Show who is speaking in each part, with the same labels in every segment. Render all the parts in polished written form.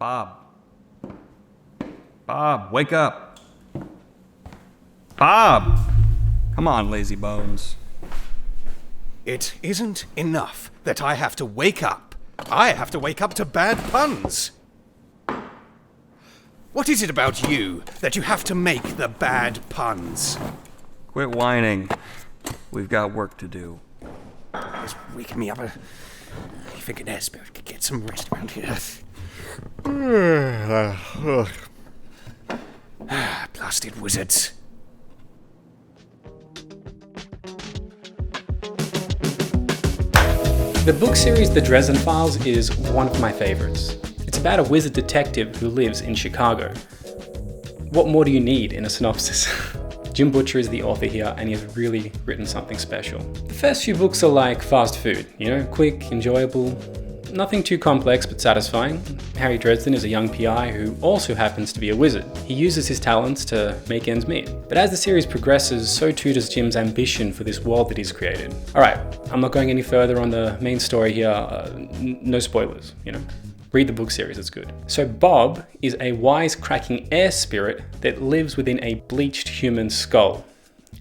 Speaker 1: Bob. Bob, wake up. Bob! Come on, lazy bones.
Speaker 2: It isn't enough that I have to wake up. I have to wake up to bad puns. What is it about you that you have to make the bad puns?
Speaker 1: Quit whining. We've got work to do.
Speaker 2: It's waking me up. You think an air spirit could get some rest around here? Blasted wizards.
Speaker 3: The book series The Dresden Files is one of my favorites. It's about a wizard detective who lives in Chicago. What more do you need in a synopsis? Jim Butcher is the author here, and he has really written something special. The first few books are like fast food, quick, enjoyable, nothing too complex but satisfying. Harry Dresden is a young PI who also happens to be a wizard. He uses his talents to make ends meet. But as the series progresses, so too does Jim's ambition for this world that he's created. Alright, I'm not going any further on the main story here, no spoilers, Read the book series, it's good. So Bob is a wise-cracking air spirit that lives within a bleached human skull.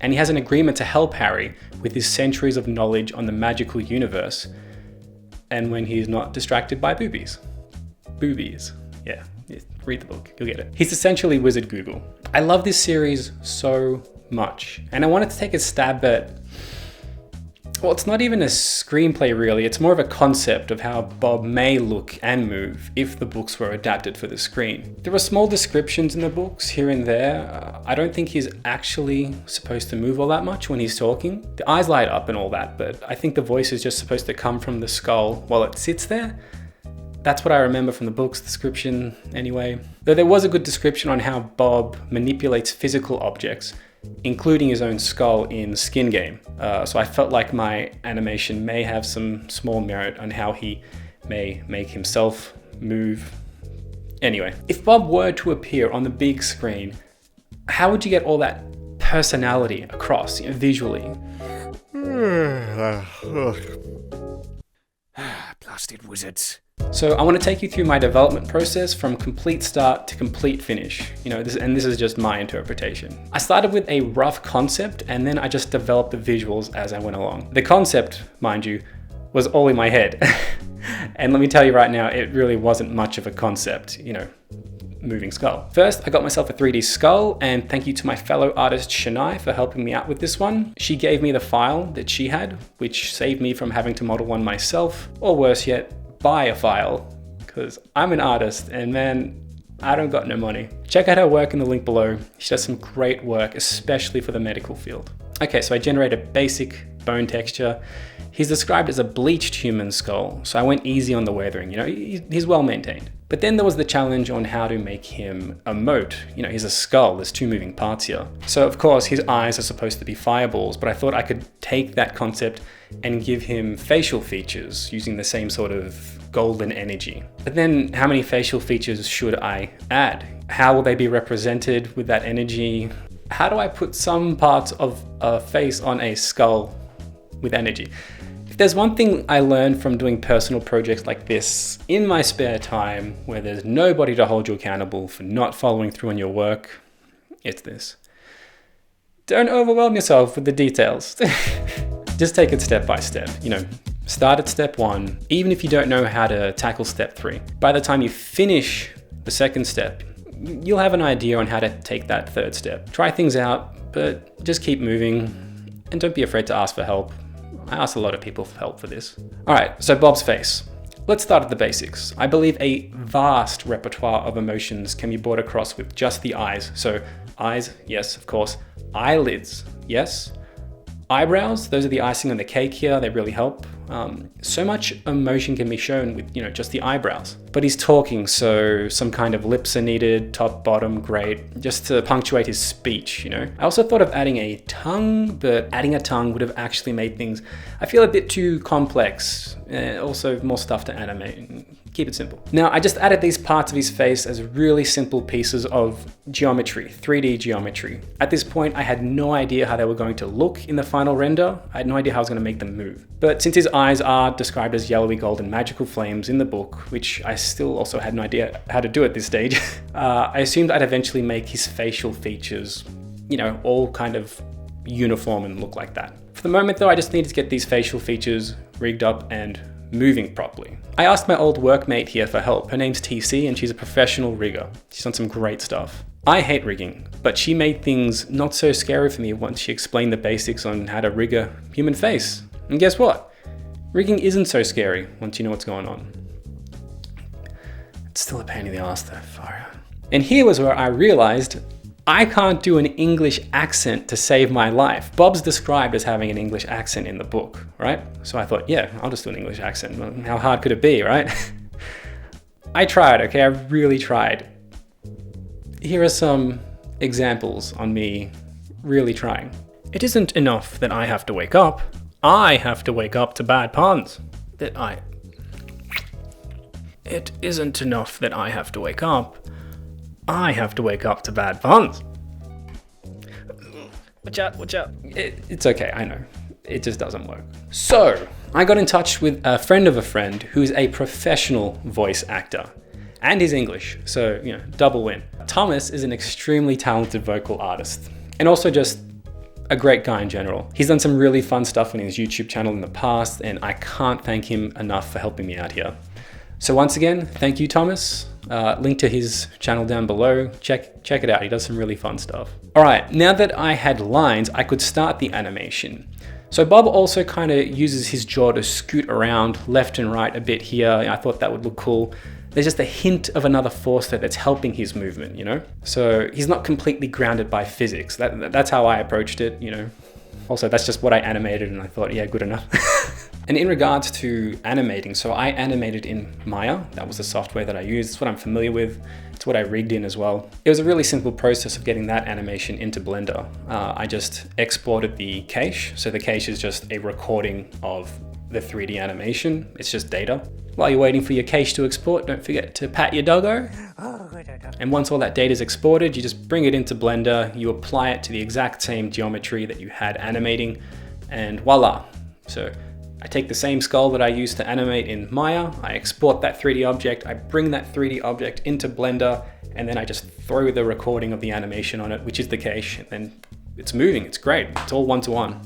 Speaker 3: And he has an agreement to help Harry with his centuries of knowledge on the magical universe, and when he's not distracted by boobies. Boobies, yeah, read the book, you'll get it. He's essentially Wizard Google. I love this series so much, and I wanted to take a stab at, well, it's not even a screenplay really, it's more of a concept of how Bob may look and move if the books were adapted for the screen. There are small descriptions in the books here and there. I don't think he's actually supposed to move all that much when he's talking. The eyes light up and all that, but I think the voice is just supposed to come from the skull while it sits there. That's what I remember from the book's description anyway. Though there was a good description on how Bob manipulates physical objects, including his own skull in Skin Game. So I felt like my animation may have some small merit on how he may make himself move. Anyway, if Bob were to appear on the big screen, how would you get all that personality across visually?
Speaker 2: Blasted wizards.
Speaker 3: So I want to take you through my development process from complete start to complete finish. This is just my interpretation. I started with a rough concept and then I just developed the visuals as I went along. The concept, mind you, was all in my head. And let me tell you right now, it really wasn't much of a concept, moving skull. First, I got myself a 3D skull, and thank you to my fellow artist Senay for helping me out with this one. She gave me the file that she had, which saved me from having to model one myself, or worse yet, buy a file, because I'm an artist and man, I don't got no money. Check out her work in the link below. She does some great work, especially for the medical field. Okay, so I generated a basic bone texture. He's described as a bleached human skull, so I went easy on the weathering, he's well maintained. But then there was the challenge on how to make him emote. He's a skull, there's two moving parts here. So of course his eyes are supposed to be fireballs, but I thought I could take that concept and give him facial features using the same sort of golden energy. But then how many facial features should I add? How will they be represented with that energy? How do I put some parts of a face on a skull with energy? If there's one thing I learned from doing personal projects like this in my spare time, where there's nobody to hold you accountable for not following through on your work, it's this. Don't overwhelm yourself with the details. Just take it step by step, Start at step 1, even if you don't know how to tackle step 3. By the time you finish the second step, you'll have an idea on how to take that third step. Try things out, but just keep moving, and don't be afraid to ask for help. I asked a lot of people for help for this. Alright, so Bob's face. Let's start at the basics. I believe a vast repertoire of emotions can be brought across with just the eyes. So eyes, yes, of course. Eyelids, yes. Eyebrows, those are the icing on the cake here, they really help. So much emotion can be shown with, just the eyebrows. But he's talking, so some kind of lips are needed, top, bottom, great, just to punctuate his speech, I also thought of adding a tongue, but adding a tongue would have actually made things, I feel, a bit too complex. Also more stuff to animate. Keep it simple. Now, I just added these parts of his face as really simple pieces of geometry, 3D geometry. At this point, I had no idea how they were going to look in the final render. I had no idea how I was going to make them move. But since his eyes are described as yellowy golden magical flames in the book, which I still also had no idea how to do at this stage, I assumed I'd eventually make his facial features, you know, all kind of uniform and look like that. For the moment though, I just needed to get these facial features rigged up and moving properly. I asked my old workmate here for help. Her name's TC and she's a professional rigger. She's done some great stuff. I hate rigging, but she made things not so scary for me once she explained the basics on how to rig a human face. And guess what? Rigging isn't so scary once you know what's going on. It's still a pain in the ass though, far out. And here was where I realized I can't do an English accent to save my life. Bob's described as having an English accent in the book, right? So I thought, yeah, I'll just do an English accent. Well, how hard could it be, right? I tried, okay? I really tried. Here are some examples on me really trying. It isn't enough that I have to wake up. I have to wake up to bad puns. It isn't enough that I have to wake up. I have to wake up to bad puns. Watch out. It's okay, I know. It just doesn't work. So, I got in touch with a friend of a friend who's a professional voice actor. And he's English, so, you know, double win. Thomas is an extremely talented vocal artist. And also just a great guy in general. He's done some really fun stuff on his YouTube channel in the past, and I can't thank him enough for helping me out here. So once again, thank you, Thomas. Link to his channel down below. Check it out. He does some really fun stuff. All right, now that I had lines, I could start the animation. So Bob also kind of uses his jaw to scoot around left and right a bit here. I thought that would look cool. There's just a hint of another force that's helping his movement, you know? So he's not completely grounded by physics. That's how I approached it, you know? Also, that's just what I animated and I thought, yeah, good enough. And in regards to animating, so I animated in Maya. That was the software that I used. It's what I'm familiar with. It's what I rigged in as well. It was a really simple process of getting that animation into Blender. I just exported the cache. So the cache is just a recording of the 3D animation. It's just data. While you're waiting for your cache to export, don't forget to pat your doggo. And once all that data is exported, you just bring it into Blender, you apply it to the exact same geometry that you had animating, and voila. So I take the same skull that I used to animate in Maya, I export that 3D object, I bring that 3D object into Blender, and then I just throw the recording of the animation on it, which is the cache, and then it's moving, it's great, it's all one-to-one.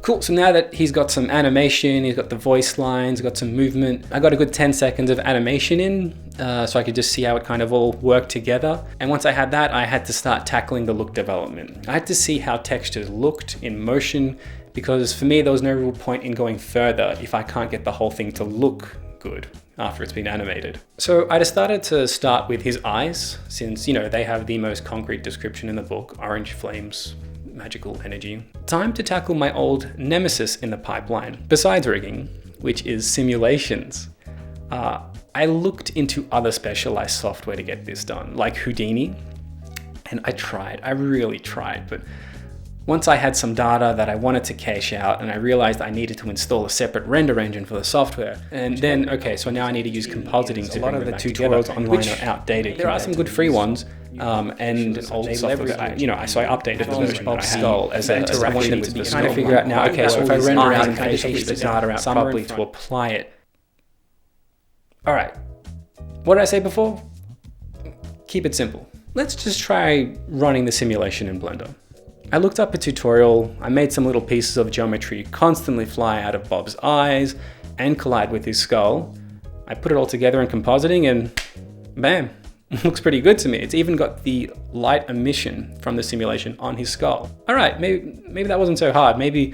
Speaker 3: Cool, so now that he's got some animation, he's got the voice lines, got some movement, I got a good 10 seconds of animation in, so I could just see how it kind of all worked together. And once I had that, I had to start tackling the look development. I had to see how textures looked in motion, because for me, there was no real point in going further if I can't get the whole thing to look good after it's been animated. So I decided to start with his eyes, since, you know, they have the most concrete description in the book, orange flames, magical energy. Time to tackle my old nemesis in the pipeline, besides rigging, which is simulations. I looked into other specialized software to get this done, like Houdini, and I really tried, but once I had some data that I wanted to cache out and I realized I needed to install a separate render engine for the software. And then, okay, so now I need to use compositing to bring them back together. A lot of the tutorials online are outdated. There are some good free ones, and old software that so I updated the version that I had as an interaction with the trying to figure out now, okay, so if I render out and cache the data out properly to apply it. All right, what did I say before? Keep it simple. Let's just try running the simulation in Blender. I looked up a tutorial, I made some little pieces of geometry constantly fly out of Bob's eyes and collide with his skull. I put it all together in compositing and bam, looks pretty good to me. It's even got the light emission from the simulation on his skull. All right, maybe that wasn't so hard. Maybe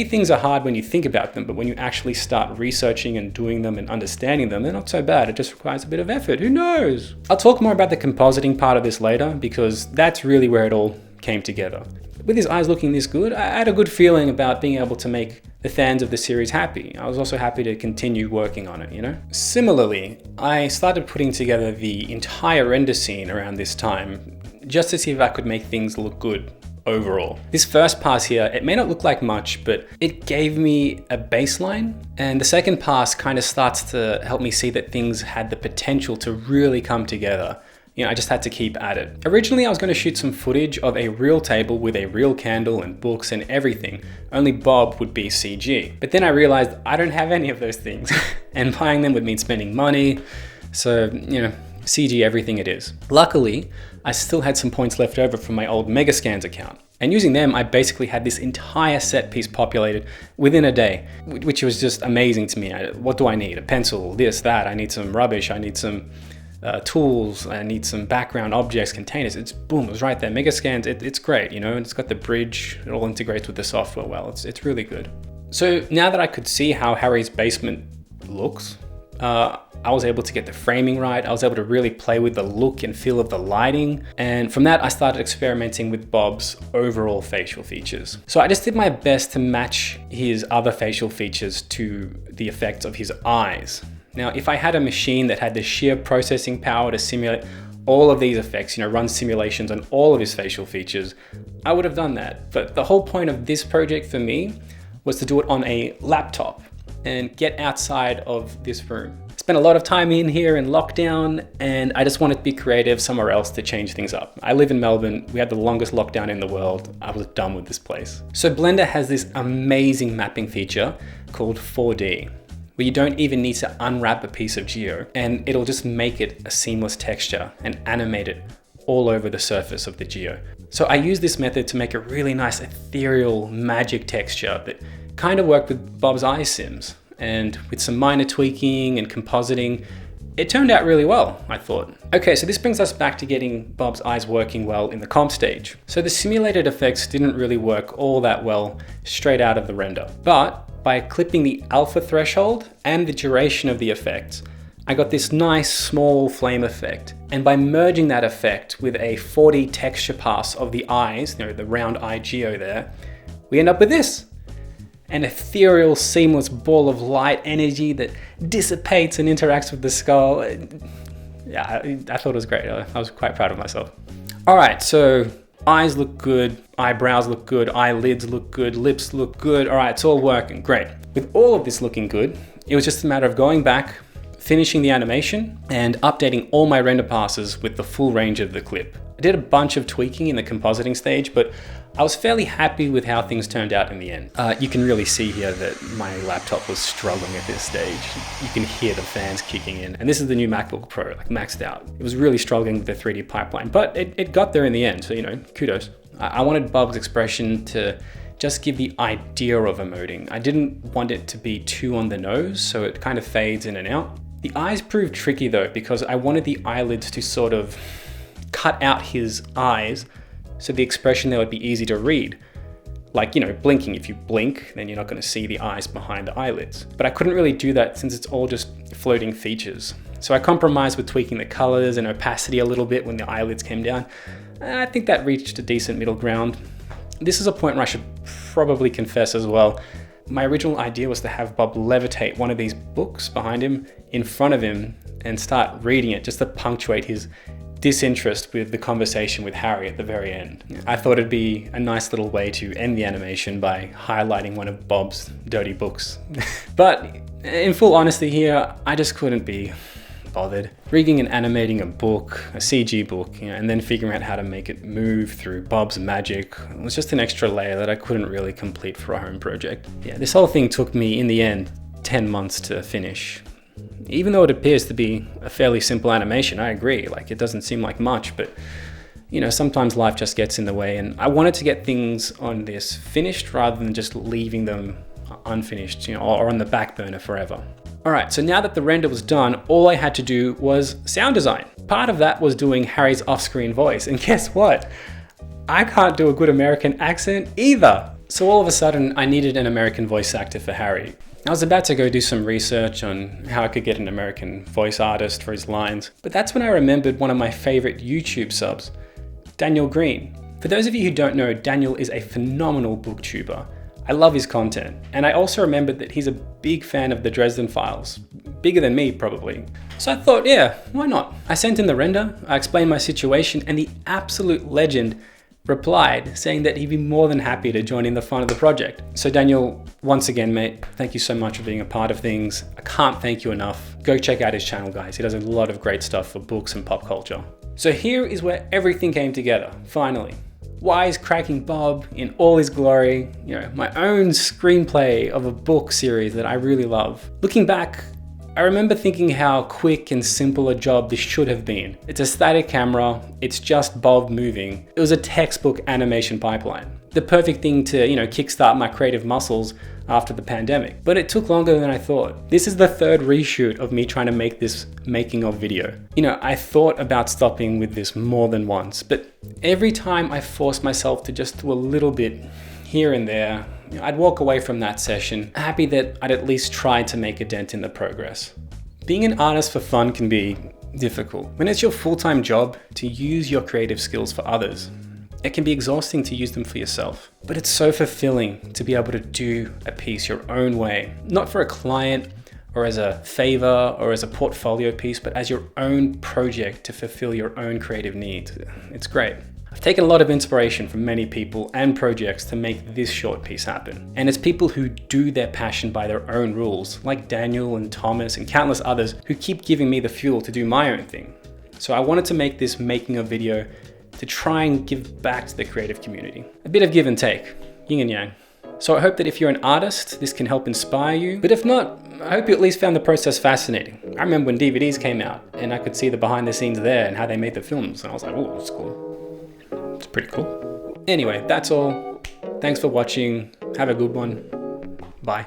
Speaker 3: things are hard when you think about them, but when you actually start researching and doing them and understanding them, they're not so bad. It just requires a bit of effort, who knows? I'll talk more about the compositing part of this later because that's really where it all came together. With his eyes looking this good, I had a good feeling about being able to make the fans of the series happy. I was also happy to continue working on it, you know? Similarly, I started putting together the entire render scene around this time, just to see if I could make things look good overall. This first pass here, it may not look like much, but it gave me a baseline. And the second pass kind of starts to help me see that things had the potential to really come together. You know, I just had to keep at it. Originally, I was going to shoot some footage of a real table with a real candle and books and everything. Only Bob would be CG. But then I realized I don't have any of those things. And buying them would mean spending money. So, you know, CG everything it is. Luckily, I still had some points left over from my old Megascans account. And using them, I basically had this entire set piece populated within a day, which was just amazing to me. What do I need? A pencil, this, that. I need some rubbish. I need some tools. I need some background objects, containers. It's boom, it was right there. Megascans, it's great, you know, and it's got the bridge. It all integrates with the software well. It's really good. So now that I could see how Harry's basement looks, I was able to get the framing right. I was able to really play with the look and feel of the lighting. And from that, I started experimenting with Bob's overall facial features. So I just did my best to match his other facial features to the effects of his eyes. Now, if I had a machine that had the sheer processing power to simulate all of these effects, you know, run simulations on all of his facial features, I would have done that. But the whole point of this project for me was to do it on a laptop and get outside of this room. Spent a lot of time in here in lockdown, and I just wanted to be creative somewhere else to change things up. I live in Melbourne. We had the longest lockdown in the world. I was done with this place. So Blender has this amazing mapping feature called 4D, where you don't even need to unwrap a piece of geo, and it'll just make it a seamless texture and animate it all over the surface of the geo. So I use this method to make a really nice ethereal magic texture that kind of worked with Bob's eye sims. And with some minor tweaking and compositing, it turned out really well, I thought. Okay, so this brings us back to getting Bob's eyes working well in the comp stage. So the simulated effects didn't really work all that well straight out of the render. But by clipping the alpha threshold and the duration of the effects, I got this nice small flame effect. And by merging that effect with a 4D texture pass of the eyes, you know, the round eye geo there, we end up with this. An ethereal, seamless ball of light energy that dissipates and interacts with the skull. Yeah, I thought it was great. I was quite proud of myself. All right, so eyes look good, eyebrows look good, eyelids look good, lips look good. All right, it's all working, great. With all of this looking good, it was just a matter of going back, finishing the animation, and updating all my render passes with the full range of the clip. I did a bunch of tweaking in the compositing stage, but I was fairly happy with how things turned out in the end. You can really see here that my laptop was struggling at this stage. You can hear the fans kicking in. And this is the new MacBook Pro, like maxed out. It was really struggling with the 3D pipeline, but it got there in the end. So, you know, kudos. I wanted Bob's expression to just give the idea of emoting. I didn't want it to be too on the nose, so it kind of fades in and out. The eyes proved tricky though, because I wanted the eyelids to sort of cut out his eyes so the expression there would be easy to read. Like, you know, blinking. If you blink, then you're not going to see the eyes behind the eyelids. But I couldn't really do that since it's all just floating features. So I compromised with tweaking the colors and opacity a little bit when the eyelids came down. I think that reached a decent middle ground. This is a point where I should probably confess as well. My original idea was to have Bob levitate one of these books behind him in front of him and start reading it just to punctuate his disinterest with the conversation with Harry at the very end. I thought it'd be a nice little way to end the animation by highlighting one of Bob's dirty books. But in full honesty here, I just couldn't be bothered. Rigging and animating a book, a CG book, you know, and then figuring out how to make it move through Bob's magic was just an extra layer that I couldn't really complete for a home project. Yeah, this whole thing took me, in the end, 10 months to finish. Even though it appears to be a fairly simple animation, I agree, like it doesn't seem like much, but you know, sometimes life just gets in the way, and I wanted to get things on this finished rather than just leaving them unfinished, you know, or on the back burner forever. All right, so now that the render was done, all I had to do was sound design. Part of that was doing Harry's off-screen voice, and guess what? I can't do a good American accent either. So all of a sudden, I needed an American voice actor for Harry. I was about to go do some research on how I could get an American voice artist for his lines, but that's when I remembered one of my favorite YouTube subs, Daniel Greene. For those of you who don't know, Daniel is a phenomenal booktuber. I love his content, and I also remembered that he's a big fan of the Dresden Files, bigger than me probably. So I thought, yeah, why not? I sent in the render, I explained my situation, and the absolute legend replied saying that he'd be more than happy to join in the fun of the project. So Daniel, once again, mate, thank you so much for being a part of things. I can't thank you enough. Go check out his channel, guys. He does a lot of great stuff for books and pop culture. So here is where everything came together, finally. Wisecracking Bob in all his glory, my own screenplay of a book series that I really love. Looking back, I remember thinking how quick and simple a job this should have been. It's a static camera, it's just Bob moving. It was a textbook animation pipeline. The perfect thing to, kickstart my creative muscles after the pandemic. But it took longer than I thought. This is the third reshoot of me trying to make this making of video. I thought about stopping with this more than once, but every time I forced myself to just do a little bit here and there, I'd walk away from that session happy that I'd at least tried to make a dent in the progress. Being an artist for fun can be difficult. When it's your full-time job to use your creative skills for others, it can be exhausting to use them for yourself. But it's so fulfilling to be able to do a piece your own way, not for a client or as a favor or as a portfolio piece, but as your own project to fulfill your own creative needs. It's great. I've taken a lot of inspiration from many people and projects to make this short piece happen. And it's people who do their passion by their own rules, like Daniel and Thomas and countless others who keep giving me the fuel to do my own thing. So I wanted to make this making of video to try and give back to the creative community. A bit of give and take, yin and yang. So I hope that if you're an artist, this can help inspire you. But if not, I hope you at least found the process fascinating. I remember when DVDs came out and I could see the behind the scenes there and how they made the films. And I was like, oh, that's cool. It's pretty cool. Anyway, that's all. Thanks for watching. Have a good one. Bye.